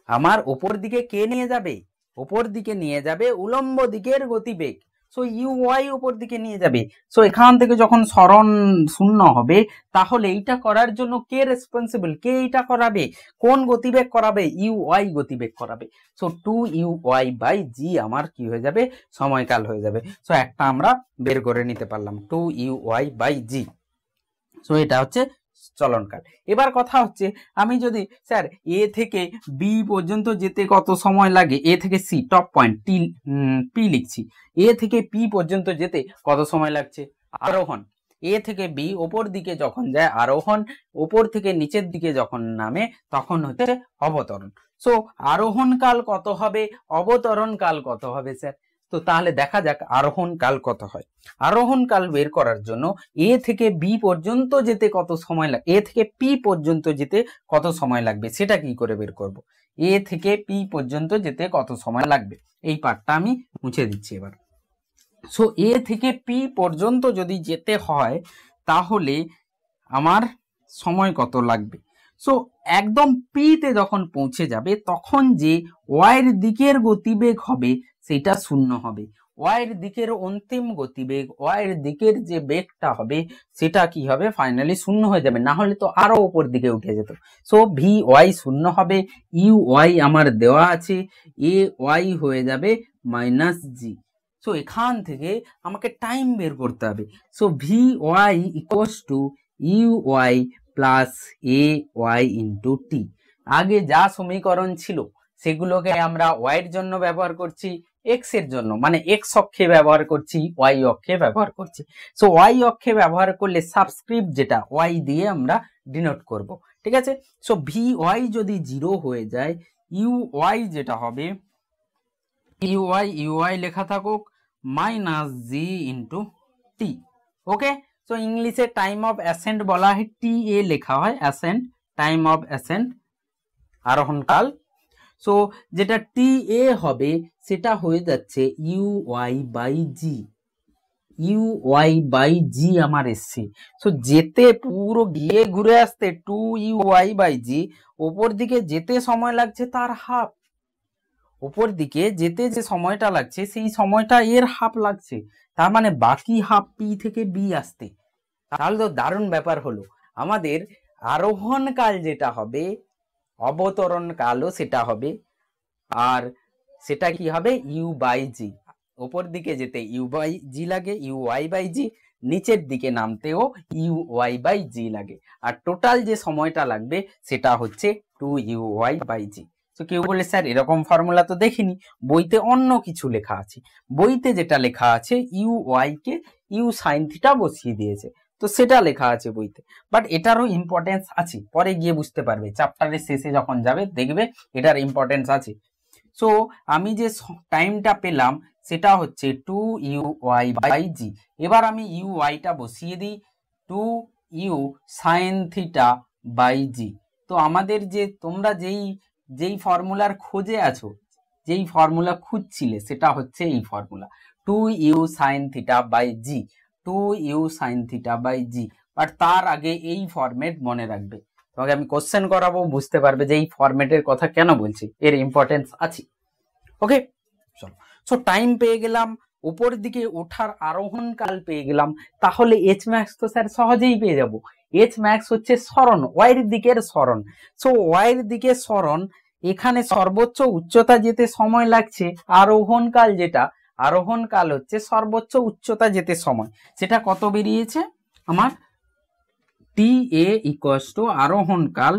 আমার উপর দিকে কে নিয়ে যাবে, উপর দিকে নিয়ে যাবে উলম্ব দিকের গতিবেগ। সো ইউ ওয়াই উপর দিকে নিয়ে যাবে। সো এখান থেকে যখন সরণ শূন্য হবে তাহলে এইটা করার জন্য কে রেসপন্সিবল, কে এইটা করাবে, কোন গতিবেগ করাবে, ইউ ওয়াই গতিবেগ করাবে। সো 2uy বাই জি আমার কি হয়ে যাবে, সময়কাল হয়ে যাবে। সো একটা আমরা বের করে নিতে পারলাম 2uy বাই জি। সো এটা হচ্ছে চলনকাল। এবার কথা হচ্ছে আমি যদি স্যার এ থেকে বি পর্যন্ত যেতে কত সময় লাগে, এ থেকে c top point t p লিখছি, এ থেকে পি পর্যন্ত যেতে কত সময় লাগছে, আরোহণ। এ থেকে বি ওপর দিকে যখন যায় আরোহণ, ওপর থেকে নিচের দিকে যখন নামে তখন হচ্ছে অবতরণ। সো আরোহণ কাল কত হবে, অবতরণ কাল কত হবে স্যার। তো তাহলে দেখা যাক আরোহণ কাল কত হয়। আরোহণ কাল বের করার জন্য এ থেকে বি পর্যন্ত যেতে কত সময় লাগে, এ থেকে পি পর্যন্ত যেতে কত সময় লাগবে সেটা কি করে বের করব। এ থেকে পি পর্যন্ত যেতে কত সময় লাগবে, এই পার্টটা আমি মুছে দিচ্ছি এবার। সো এ থেকে পি পর্যন্ত যদি যেতে হয় তাহলে আমার সময় কত লাগবে। সো একদম পি তে যখন পৌঁছে যাবে তখন যে ওয়াইয়ের দিকের গতিবেগ হবে সেটা শূন্য হবে। ওয়াইয়ের দিকের অন্তিম গতিবেগ, ওয়াইয়ের দিকের যে বেগটা হবে সেটা কি হবে, ফাইনালি শূন্য হয়ে যাবে, না হলে তো আরো উপর দিকে উঠে যেত। সো ভি ওয়াই শূন্য হবে, ইউ ওয়াই আমার দেওয়া আছে, এ ওয়াই হয়ে যাবে মাইনাস জি। সো এখান থেকে আমাকে টাইম বের করতে হবে। So v y equals to u y plus a y into t. আগে যা সমীকরণ ছিল সেগুলোকে আমরা ওয়াই এর জন্য ব্যবহার করছি, এক্স এর জন্য মানে এক্স অক্ষে ব্যবহার করছি, ওয়াই অক্ষে ব্যবহার করছি। সো ওয়াই অক্ষে ব্যবহার করলে সাবস্ক্রিপ্ট যেটা ওয়াই দিয়ে আমরা ডিনোট করব, ঠিক আছে। সো ভি ওয়াই যদি 0 হয়ে যায়, ইউ ওয়াই যেটা হবে, ইউ ওয়াই লেখা থাকুক মাইনাস জি ইন্টু টি। ওকে, সো ইংলিশে টাইম অফ অ্যাসেন্ট বলা হয় টি এ লেখা হয়, অ্যাসেন্ট, টাইম অফ অ্যাসেন্ট আরোহণ কাল। সো যেটা টি এ হবে সেটা হয়ে যাচ্ছে u y by g, u y by g আমার এসছে। সো যেতে পুরো গিয়ে ঘুরে আসতে 2u(y/g), ওপর দিকে যেতে সময় লাগছে তার হাফ, ওপর দিকে যেতে যে সময়টা লাগছে সেই সময়টা এর হাফ লাগছে, তার মানে বাকি হাফ পি থেকে বি আসতে। তাহলে তো দারুণ ব্যাপার হলো। আমাদের আরোহণ কাল যেটা হবে, অবতরণ কালও সেটা হবে, আর সেটা কি হবে u/g। ওপর দিকে যেতে u/g লাগে, u(y/g), নিচের দিকে নামতেও u(y/g) লাগে, আর টোটাল যে সময়টা লাগবে সেটা হচ্ছে 2u(y/g). তো কেউ বলে স্যার এরকম ফর্মুলা তো দেখিনি, বইতে অন্য কিছু লেখা আছে। বইতে যেটা লেখা আছে u(y) কে u sin থিটা বসিয়ে দিয়েছে, তো সেটা লেখা আছে বইতে। বাট এটারও ইম্পর্টেন্স আছে, পরে গিয়ে বুঝতে পারবে, চ্যাপ্টারের শেষে যখন যাবে দেখবে এটার ইম্পর্টেন্স আছে। সো আমি যে টাইমটা পেলাম সেটা হচ্ছে 2u(y/g). এবার আমি u(y)টা বসিয়ে দিই 2u sin θ/g। তো আমাদের যে তোমরা যেই ফর্মুলার খোঁজে আছো, যেই ফর্মুলা খুঁজছিলে সেটা হচ্ছে এই formula 2u sin θ/g, 2u sin θ/g। But তার আগে এই ফরম্যাট মনে রাখবে, তোমাকে আমি কোশ্চেন করাবো, বুঝতে পারবে যে এই ফরম্যাটের কথা কেন বলছি, এর ইম্পর্টেন্স আছে। ওকে চলো, সো টাইম পেয়ে গেলাম, উপর দিকে ওঠার আরোহণ কাল পেয়ে গেলাম, তাহলে এইচ ম্যাক্স তো স্যার সহজেই পেয়ে যাব। এইচ ম্যাক্স হচ্ছে সরণ, ওয়াইয়ের দিকের সরণ। সো ওয়াইয়ের দিকে সরণ, এখানে সর্বোচ্চ উচ্চতা যেতে সময় লাগছে, আরোহণ কাল যেটা, আরোহণ কাল হচ্ছে সর্বোচ্চ উচ্চতা যেতে সময়, সেটা কত বেরিয়েছে আমার টি এ ইকুয়ালস টু আরোহণ কাল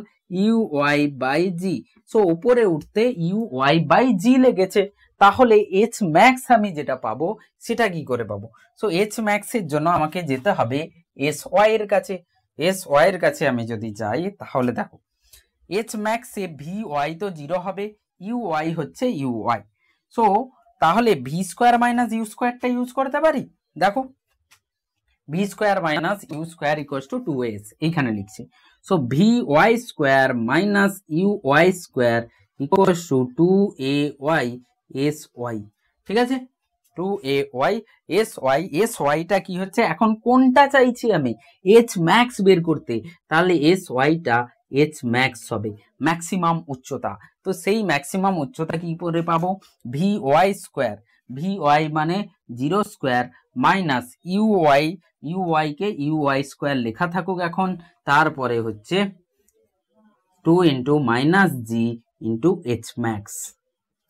u(y/g). সো উপরে উঠতে u(y/g) লেগেছে, তাহলে এইচ ম্যাক্স আমি যেটা পাবো সেটা কি করে পাবো? সো এইচ ম্যাক্স এর জন্য আমাকে যেতে হবে এস ওয়াই এর কাছে। এস ওয়াই এর কাছে আমি যদি যাই তাহলে দেখো h max a v y তো 0 হবে, ইউ ওয়াই হচ্ছে ইউ ওয়াই। সো তাহলে ভি স্কোয়ার মাইনাস ইউ স্কোয়ারটা ইউজ করতে পারি। দেখো v square minus u square equals to 2s, এইখানে লিখছি। So v y square minus u y square equals to 2ay sy। ঠিক আছে, 2ay sy। এস ওয়াইটা কি হচ্ছে, এখন কোনটা চাইছি আমি, এইচ ম্যাক্স বের করতে, তাহলে এস ওয়াইটা এইচ ম্যাক্স হবে, ম্যাক্সিমাম উচ্চতা। তো সেই ম্যাক্সিমাম উচ্চতা কি করে পাবো, v y square, v y মানে 0 স্কোয়ার মাইনাস ইউ ওয়াই কে ইউ ওয়াই স্কোয়ার লেখা থাকুক এখন, তারপরে হচ্ছে 2 into minus g into h max.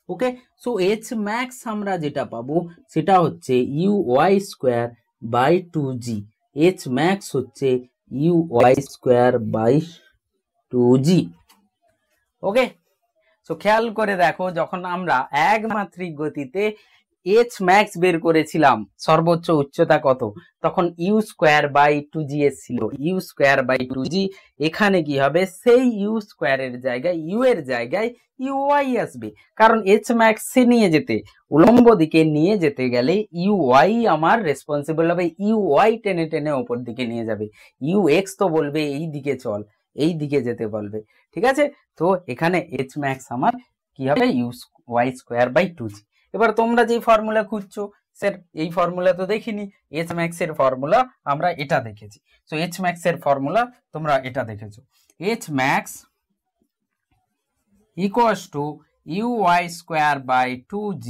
Okay, so h max আমরা যেটা পাবো সেটা হচ্ছে u y square by 2g। H max হচ্ছে u y square by 2g। Okay, so খেয়াল করে দেখো, যখন আমরা একমাত্রিক গতিতে এইচ ম্যাক্স বের করেছিলাম সর্বোচ্চ উচ্চতা কত, তখন ইউ স্কোয়ার বাই 2g এসেছিল, ইউ স্কোয়ার বাই 2g। এখানে কি হবে, সেই ইউ স্কোয়ারের জায়গায় ইউ এর জায়গায় ইউ ওয়াই আসবে, কারণ এইচ ম্যাক্স নিয়ে যেতে, উলম্ব দিকে নিয়ে যেতে গেলে ইউ ওয়াই আমার রেসপন্সিবল হবে, ইউ ওয়াই টেনে টেনে ওপর দিকে নিয়ে যাবে, ইউ এক্স তো বলবে এই দিকে চল, এই দিকে যেতে বলবে। ঠিক আছে, তো এখানে এইচ ম্যাক্স আমার কি হবে, u y square by 2g। এবার তোমরা যে ফর্মুলা খুঁজছো, স্যার এই ফর্মুলা তো দেখিনি, এইচ ম্যাক্স এর ফর্মুলা আমরা এটা দেখেছি। সো এইচ ম্যাক্স এর ফর্মুলা তোমরা এটা দেখেছো, h max equals to u y square by 2g।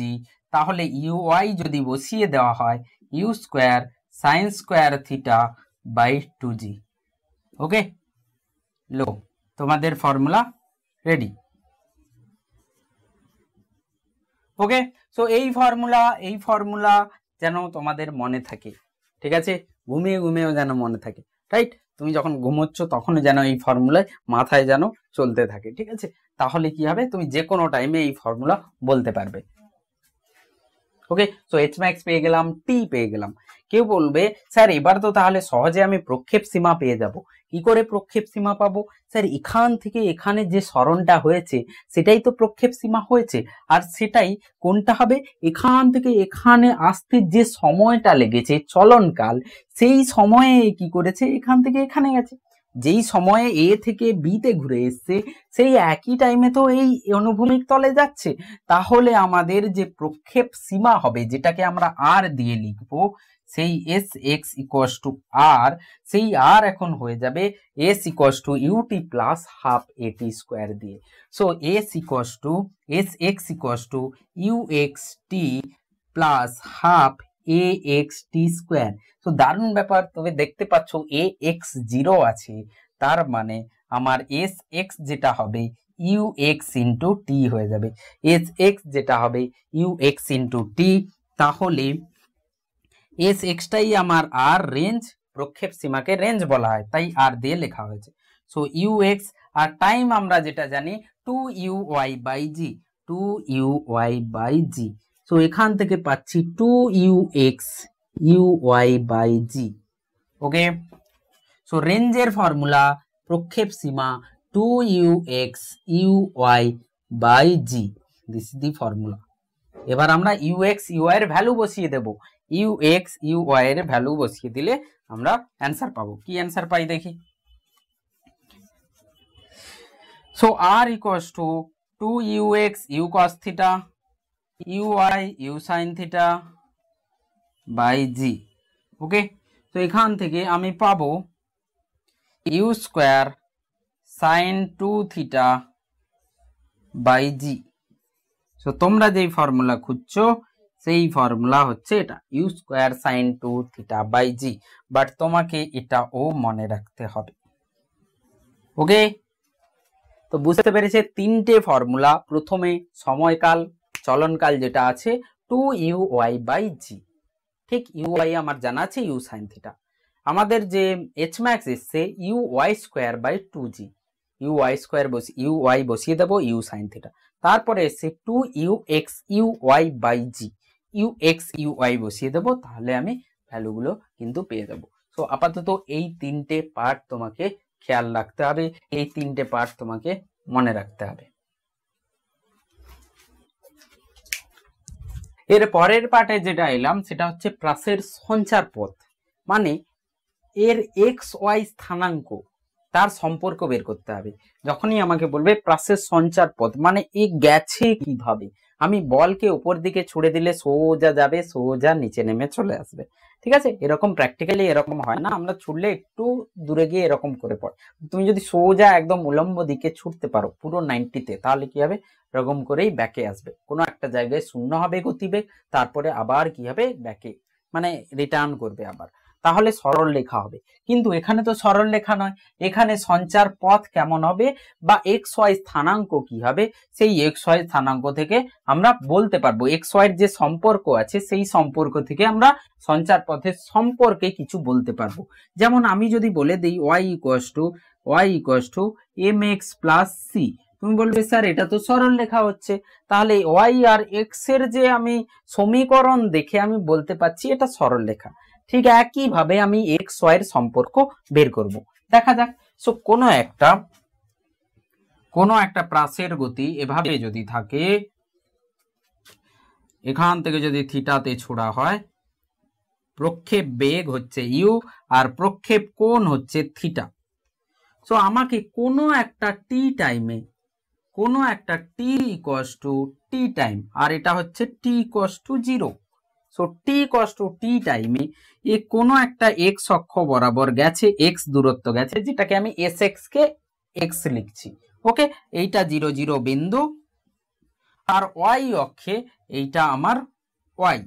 তাহলে ইউ ওয়াই যদি বসিয়ে দেওয়া হয়, u square sine square theta by 2g। Okay, লো তোমাদের ফর্মুলা রেডি। ওকে, সো এই ফর্মুলা যেন তোমাদের মনে থাকে, ঠিক আছে, ঘুমিয়ে ঘুমিয়েও যেন মনে থাকে, রাইট? তুমি যখন ঘুমোচ্ছ তখন যেন এই ফর্মুলায় মাথায় যেন চলতে থাকে, ঠিক আছে? তাহলে কি হবে, তুমি যে কোনো টাইমে এই ফর্মুলা বলতে পারবে। ওকে, সো এইচ ম্যাক্স পেয়ে গেলাম, টি পেয়ে গেলাম। কেউ বলবে স্যার এবার তো তাহলে সহজে আমি প্রক্ষেপ সীমা পেয়ে যাব। কি করে প্রক্ষেপ সীমা পাবো? স্যার এখান থেকে এখানে যে সরণটা হয়েছে সেটাই তো প্রক্ষেপ সীমা হয়েছে, আর সেটাই কোনটা হবে, এখান থেকে এখানে আসতে যে সময়টা লেগেছে চলনকাল, সেই সময়ে কি করেছে, এখান থেকে এখানে গেছে। যেই সময়ে এ থেকে বি তে ঘুরে এসছে সেই একই টাইমে তো এই অনুভূমিক তলে যাচ্ছে, তাহলে আমাদের যে প্রক্ষেপ সীমা হবে যেটাকে আমরা আর দিয়ে লিখবো, সেই s x equals to r, সেই আর এখন হয়ে যাবে s equals to u t plus half a t square দিয়ে। So s equals to s x equals to u x t plus half a x t square. তো দারুণ ব্যাপার, তবে দেখতে পাচ্ছ এ এক্স জিরো আছে, তার মানে আমার এস এক্স যেটা হবে ইউ এক্স ইন্টু টি হয়ে যাবে, এস এক্স যেটা হবে ইউ এক্স ইন্টু টি। তাহলে এস এক্সটাই আমার আর রেঞ্জ, প্রক্ষেপ সীমাকে রেঞ্জ বলা হয় তাই আর দিয়ে লেখা হয়েছে। সো ইউ এক্স আর টাইম আমরা যেটা জানি 2u/g, 2u/g। সো এখান থেকে পাচ্ছি 2u/g। ওকে, সো রেঞ্জের ফর্মুলা প্রক্ষেপ সীমা 2u/g, this is the formula. এবার আমরা ux uy এর ভ্যালু বসিয়ে দেব, ux uy এর ভ্যালু বসিয়ে দিলে আমরা অ্যান্সার পাবো। কি অ্যান্সার পাই দেখি। So r equals to 2ux u cos theta uy u sin theta by g। Okay, তো এখান থেকে আমি পাবো u square sin 2 theta by g। So তোমরা যেই ফর্মুলা খুঁজছো সেই ফর্মুলা হচ্ছে এটা, u square sine 2 theta by g, but তোমাকে এটাও মনে রাখতে হবে। ওকে, তো বুঝতে পেরেছে তিনটে ফর্মুলা। প্রথমে সময়কাল চলনকাল যেটা আছে 2u/g, ঠিক uy আমার জানা আছে ইউ সাইন থিটা। আমাদের যে এইচ ম্যাক্স এসছে uy²/2g, uy বসিয়ে দেবো ইউ সাইন থিটা। তারপরে এসছে 2ux uy/g, ux uy বসিয়ে দেবো, তাহলে আমি ভ্যালুগুলো কিন্তু পেয়ে যাবো। সো আপাতত এই তিনটে পার্ট তোমাকে খেয়াল রাখতে হবে, এই তিনটে পার্ট তোমাকে মনে রাখতে হবে। এর পরের পার্টে যেটা এলাম সেটা হচ্ছে প্রাসের সঞ্চার পথ, মানে এর এক্স ওয়াই স্থানাঙ্ক, তার সম্পর্ক বের করতে হবে। যখনই আমাকে বলবে প্রাসের সঞ্চার পথ মানে এ গেছে কিভাবে, আমি বলকে উপর দিকে ছুড়ে দিলে সোজা যাবে, সোজা নিচে নেমে চলে আসবে, ঠিক আছে। এরকম প্র্যাকটিক্যালি এরকম হয় না, আমরা ছুড়লে একটু দূরে গিয়ে এরকম করে পড়ে। তুমি যদি সোজা একদম উলম্ব দিকে ছুটতে পারো পুরো 90-তে, তাহলে কি হবে, এরকম করেই ব্যাকে আসবে, কোনো একটা জায়গায় শূন্য হবে গতিবেগ, তারপরে আবার কি হবে ব্যাকে মানে রিটার্ন করবে আবার, তাহলে সরল লেখা হবে। কিন্তু এখানে তো সরল লেখা নয়, এখানে সঞ্চার পথ কেমন হবে বা এক্স ওয়াই স্থানাঙ্ক কি হবে, সেই এক্স ওয়াই স্থানাঙ্ক থেকে আমরা বলতে পারবো, এক্স ওয়াই এর যে সম্পর্ক আছে সেই সম্পর্ক থেকে আমরা সঞ্চার পথের সম্পর্কে কিছু বলতে পারবো। যেমন আমি যদি বলে দিই y equals two mx plus c, তুমি বলবে স্যার এটা তো সরল লেখা হচ্ছে, তাহলে y আর x এর যে আমি সমীকরণ দেখে আমি বলতে পারছি এটা সরল লেখা। ঠিক একইভাবে আমি এক্স ওয়াই এর সম্পর্ক বের করব, দেখা যাক। সো কোনো একটা প্রাসের গতি এভাবে যদি থাকে, এখান থেকে যদি থিটাতে ছোড়া হয়, প্রক্ষেপ বেগ হচ্ছে ইউ আর প্রক্ষেপ কোণ হচ্ছে থিটা। সো আমাকে কোনো একটা টি টাইমে, কোনো একটা t equals to t time, আর এটা হচ্ছে t equals to 0। So t equals to t টাইমে এ কোনো একটা এক্স অক্ষ বরাবর গেছে, এক্স দূরত্ব গেছে, যেটাকে আমি এস এক্স কে এক্স লিখছি। ওকে, এইটা 0 0 বিন্দু, আর ওয়াই অক্ষে এইটা আমার ওয়াই।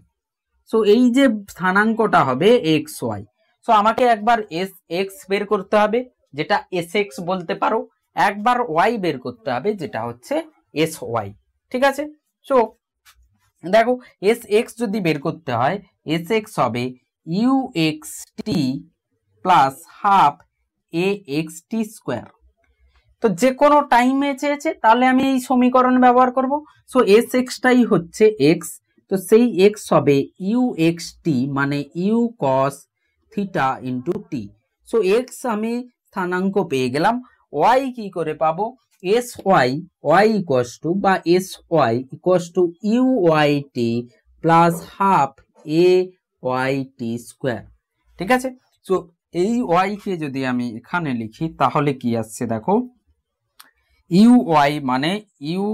সো এই যে স্থানাঙ্কটা হবে এক্স ওয়াই। সো আমাকে একবার এস এক্স বের করতে হবে, যেটা এস এক্স বলতে পারো, একবার ওয়াই বের করতে হবে, যেটা হচ্ছে এস ওয়াই, ঠিক আছে। সো দেখো এস এক্স যদি বের করতে হয়, এস এক্স হবে u x t plus half a x t square. তো যে কোনো টাইমে চেয়েছে, তাহলে আমি এই সমীকরণ ব্যবহার করব। সো এস এক্সটাই হচ্ছে এক্স, তো সেই এক্স হবে ইউ এক্স টি মানে u cos theta into t. So x আমি স্থানাঙ্ক পেয়ে গেলাম, ওয়াই কি করে পাবো, এস ওয়াই ইকুয়ালস টু বা s y equals to u y t plus half a y t square, ঠিক আছে। সো এই ওয়াই কে যদি আমি এখানে লিখি তাহলে কি আসছে দেখো, ইউ ওয়াই মানে u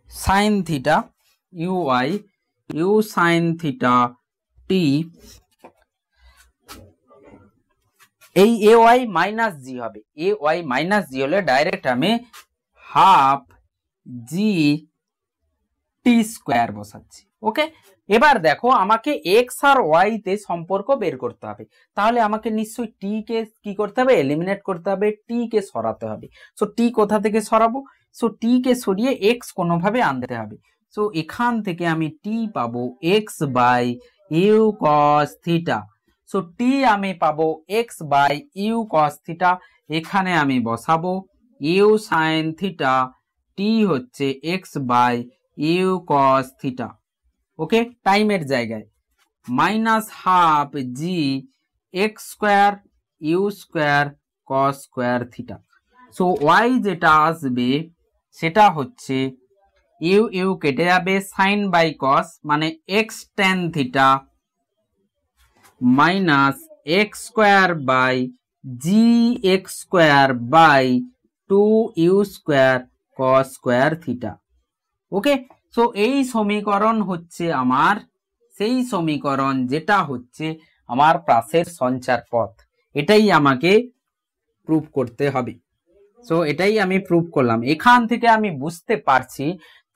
sine theta, u y u sine theta t, এই এ ওয়াই মাইনাস জি হবে, এ ওয়াই মাইনাস জি হলে ডাইরেক্ট আমি হাফ জি টি স্কোয়ার বসাচ্ছি। ওকে, এবার দেখো আমাকে এক্স আর ওয়াই তে সম্পর্ক বের করতে হবে, তাহলে আমাকে নিশ্চয়ই টি কে কি করতে হবে, এলিমিনেট করতে হবে, টি কে সরাতে হবে। সো টি কোথা থেকে সরাবো, সো টি কে সরিয়ে এক্স কোনোভাবে আনতে হবে। সো এখান থেকে আমি টি পাবো x by u cos theta. So t আমি পাবো x by u cos theta, এখানে আমি বসাবো ইউ সাইন থিটা, টি হচ্ছে x by u cos theta. Okay, টাইমের জায়গায় minus half g x square u square cos square theta. So y যেটা আসবে সেটা হচ্ছে ইউ ইউ কেটে যাবে, সাইন বাই কস মানে x tan theta minus x square by g x square by two u square cos square theta. Okay, so এই সমীকরণ হচ্ছে আমার সেই সমীকরণ যেটা হচ্ছে আমার প্রাসের সঞ্চার পথ, এটাই আমাকে প্রুভ করতে হবে। সো এটাই আমি প্রুভ করলাম। এখান থেকে আমি বুঝতে পারছি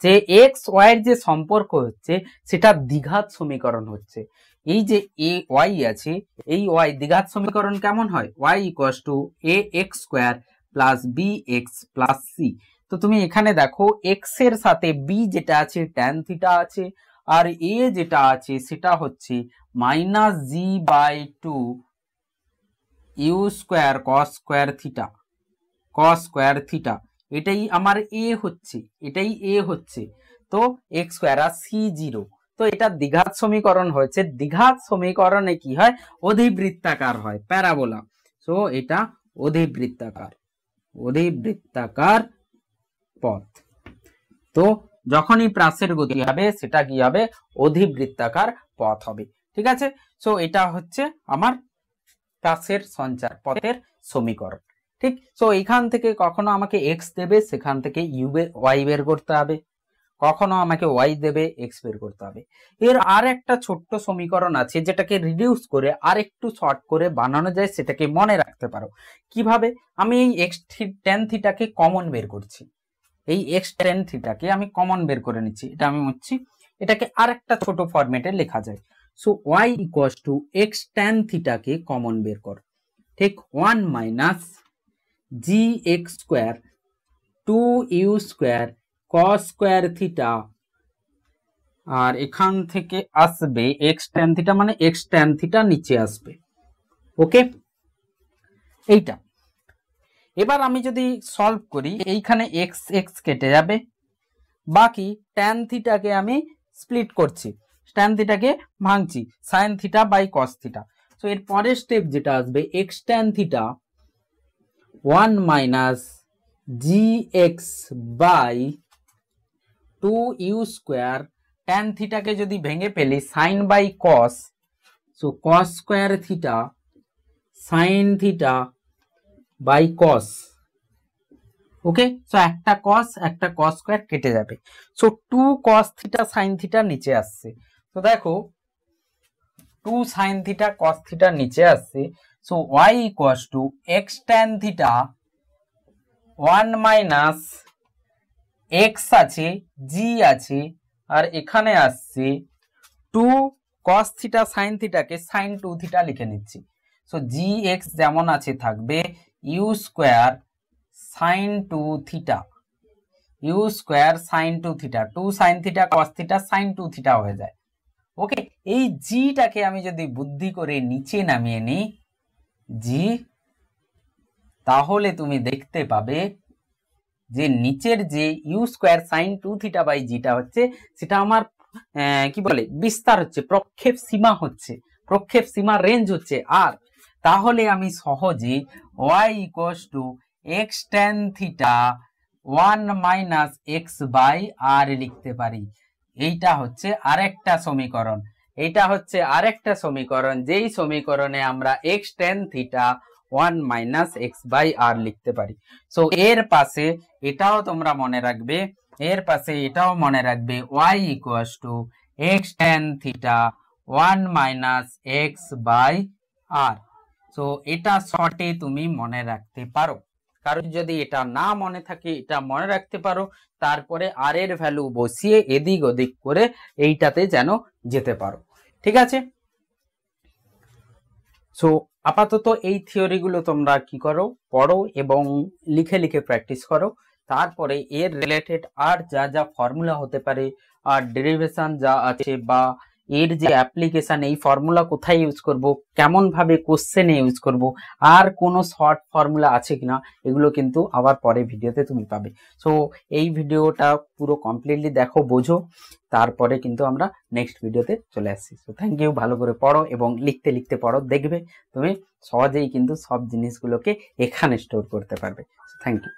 যে এক্স ওয়াই এর যে সম্পর্ক হচ্ছে সেটা দ্বিঘাত সমীকরণ হচ্ছে। এই যে এ ওয়াই আছে, এই ওয়াই দ্বিঘাত সমীকরণ কেমন হয়, y equals to a x square plus b x plus c. তো তুমি এখানে দেখো এক্স এর সাথে বি যেটা আছে ট্যান থিটা আছে, আর এ যেটা আছে সেটা হচ্ছে minus g by two u square cos square theta, cos square theta. এটাই আমার এ হচ্ছে, এটাই এ হচ্ছে। তো এক্স স্কোয়ার আর সি জিরো। তো এটা দ্বিঘাত সমীকরণ হয়েছে। দ্বিঘাত সমীকরণে কি হয়, অধিবৃত্তাকার হয়, প্যারাবোলা। সো এটা অধিবৃত্তাকার, অধিবৃত্তাকার পথ। তো যখনই প্রাসের গতি হবে সেটা কি হবে, অধিবৃত্তাকার পথ হবে। ঠিক আছে, সো এটা হচ্ছে আমার প্রাসের সঞ্চার পথের সমীকরণ। ঠিক, সো এখান থেকে কখনো আমাকে এক্স দেবে, সেখান থেকে ইউ ওয়াই বের করতে হবে, কখনো আমাকে ওয়াই দেবে, এক্স বের করতে হবে। এর আর একটা ছোট্ট সমীকরণ আছে যেটাকে রিডিউস করে আর একটু শর্ট করে বানানো যায়, সেটাকে মনে রাখতে পারো কিভাবে। আমি এই এক্স টেন থিটাকে কমন বের করছি, এই এক্স টেন থিটাকে আমি কমন বের করে নিচ্ছি, এটা আমি হচ্ছি, এটাকে আর একটা ছোট ফরম্যাটে লেখা যায়। So y equals to x tan থিটাকে কমন বের কর, ঠিক one minus g x square two u square cos square theta, আর এখান থেকে আসবে এক্স ট্যান থিটা মানে এক্স ট্যান থিটা নিচে আসবে। ওকে, এইটা এবার আমি যদি সলভ করি, এইখানে এক্স এক্স কেটে যাবে, বাকি ট্যান থিটাকে আমি স্প্লিট করছি, ট্যান থিটাকে ভাঙছি, sine theta by cos theta. So এর পরের স্টেপ যেটা আসবে x tan theta one minus g x by two u square, tan থিটাকে যদি ভেঙে ফেলি sine by cos, so cos square theta sine theta by cos. Okay, so একটা cos square কেটে যাবে, so two cos theta sine theta নিচে আসছে। তো দেখো two sine theta cos theta নিচে আসছে। So y equals to x tan theta one minus x আছে, জি আছে, আর এখানে আসছে টু কস থিটা সাইন থিটাকে সাইন টু থিটা লিখে নিচ্ছি। সো জি এক্স যেমন আছে থাকবে u square sine two theta, u square sine two theta, two sine theta cos theta sine two theta হয়ে যায়। ওকে, এই জিটাকে আমি যদি বুদ্ধি করে নিচে নামিয়ে নিই জি, তাহলে তুমি দেখতে পাবে যে নিচের যে u square sine two theta by জিটা হচ্ছে সেটা আমার কি বলে বিস্তার হচ্ছে, প্রক্ষেপ সীমা হচ্ছে, প্রক্ষেপ সীমা রেঞ্জ হচ্ছে। আর তাহলে আমি সহজে y equals to x tan theta one minus x by R লিখতে পারি। এইটা হচ্ছে আরেকটা সমীকরণ। এটা হচ্ছে আরেকটা সমীকরণ, যেই সমীকরণে আমরা x tan theta 1 minus x by R লিখতে পারি। সো এর পাশে এটাও তোমরা মনে রাখবে, এর পাশে এটাও মনে রাখবে y equals to x tan theta 1 minus x by R. So এটা শর্টে তুমি মনে রাখতে পারো, কারণ যদি এটা না মনে থাকে এটা মনে রাখতে পারো, তারপরে আর এর ভ্যালু বসিয়ে এদিক ওদিক করে এইটাতে যেন যেতে পারো। ঠিক আছে? সো আপাতত এই থিওরিগুলো তোমরা কি করো, পড়ো এবং লিখে লিখে প্র্যাকটিস করো। তারপরে এর রিলেটেড আর যা যা ফর্মুলা হতে পারে, আর ডেরিভেশন যা আছে, বা এর যে অ্যাপ্লিকেশন, এই ফর্মুলা কোথায় ইউজ করব, কেমন ভাবে কোশ্চেনে ইউজ করব, আর কোনো শর্ট ফর্মুলা আছে কিনা, এগুলো কিন্তু আবার পরে ভিডিওতে তুমি পাবে। সো এই ভিডিওটা পুরো কমপ্লিটলি দেখো, বোঝো, তারপরে কিন্তু আমরা নেক্সট ভিডিওতে চলে আসছি। So thank you. ভালো করে পড়ো এবং লিখতে লিখতে পড়ো, দেখবে তুমি সহজেই কিন্তু সব জিনিসগুলোকে এখানে স্টোর করতে পারবে। Thank you.